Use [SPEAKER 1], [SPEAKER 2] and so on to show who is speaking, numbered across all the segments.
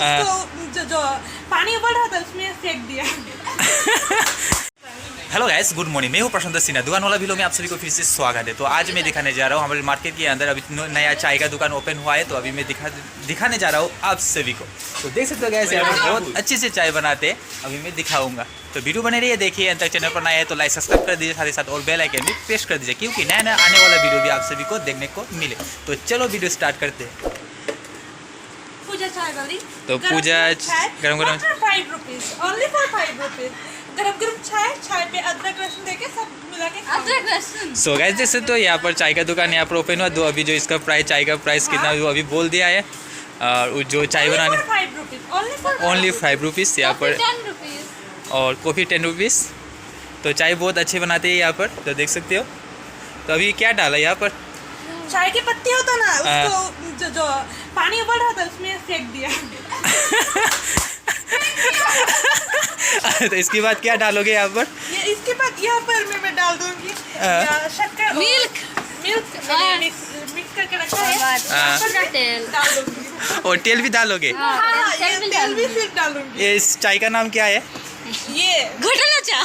[SPEAKER 1] उसको जो पानी उबल रहा था उसमें फेंक दिया।
[SPEAKER 2] Hello guys, good morning. मैं हूँ प्रशांत सिन्हा, दुकान वाला वीडियो में आप सभी को फिर से स्वागत है। तो आज मैं दिखाने जा रहा हूँ हमारे मार्केट के अंदर अभी नया चाय का दुकान ओपन हुआ है। तो अभी मैं दिखाने जा रहा हूँ आप सभी को। तो देख सकते हो गाइस, यहाँ पर बहुत अच्छे से चाय बनाते हैं। अभी मैं दिखाऊंगा, तो वीडियो बने रहिए, देखिए। अंत तक चैनल पर नया है तो लाइक सब्सक्राइब कर दीजिए, साथ ही साथ और बेल आइकन भी प्रेस कर दीजिए, क्योंकि नया नया आने वाला वीडियो भी आप सभी को देखने को मिले। तो चलो वीडियो स्टार्ट करते हैं।
[SPEAKER 1] पूजा चाय वाली,
[SPEAKER 2] तो पूजा गरम गरम
[SPEAKER 1] 5 रुपीज, ओनली फॉर 5 रुपीज। गरम गरम चाय पे अदरक लहसुन देके सब मिला के अदरक लहसुन।
[SPEAKER 2] सो गाइस, जैसे तो यहाँ पर चाय का दुकान यहाँ पर ओपन हुआ। दो अभी जो इसका प्राइस, चाय का प्राइस कितना वो अभी बोल दिया है। और जो चाय बनाने ओनली 5 रुपीज़ यहाँ पर, और कॉफ़ी 10 रुपीज़। तो चाय बहुत अच्छे बनाते हैं यहाँ पर, तो देख सकते हो। तो अभी क्या डाला यहाँ पर?
[SPEAKER 1] चाय की पत्ती होता ना, उसको जो पानी उबल रहा था उसमें फेंक दिया।
[SPEAKER 2] तो इसके बाद क्या डालोगे यहाँ पर?
[SPEAKER 1] इसके बाद यहाँ पर मैं डाल दूंगी शक्कर, मिल्क मिक्स करके रखा है, तेल डाल दूंगी।
[SPEAKER 2] और तेल भी डालोगे?
[SPEAKER 1] तेल भी सिर्फ डालूंगी।
[SPEAKER 2] ये इस चाय का नाम क्या है?
[SPEAKER 1] ये घोटाला चाय।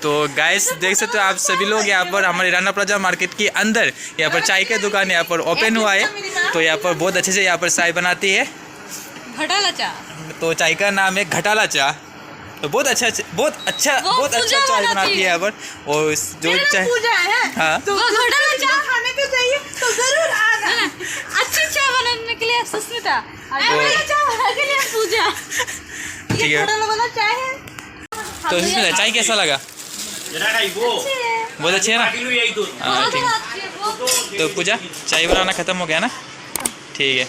[SPEAKER 2] तो गाइस, देख सकते हो आप सभी लोग यहाँ पर हमारे राना प्लाजा मार्केट के अंदर यहाँ पर चाय की दुकान यहाँ पर ओपन हुआ है। तो यहाँ पर बहुत अच्छे से यहाँ पर चाय बनाती है,
[SPEAKER 1] घोटाला चाय।
[SPEAKER 2] तो चाय का नाम है घटाला चाय। तो बहुत अच्छा चाय बनाती है यहाँ पर। और जो चाय हाँ,
[SPEAKER 1] तो घोटाला चाय खाने को चाहिए तो जरूर आना। अच्छी चाय बनाने के लिए सुस्मिता, चाय बनाने के लिए पूजा।
[SPEAKER 2] ठीक है,
[SPEAKER 1] घोटाला वाला चाय है।
[SPEAKER 2] तो सुस्मिता, चाय कैसा लगा? बहुत अच्छी है ना? हाँ ठीक है। तो पूजा, चाय बनाना खत्म हो गया ना? ठीक है।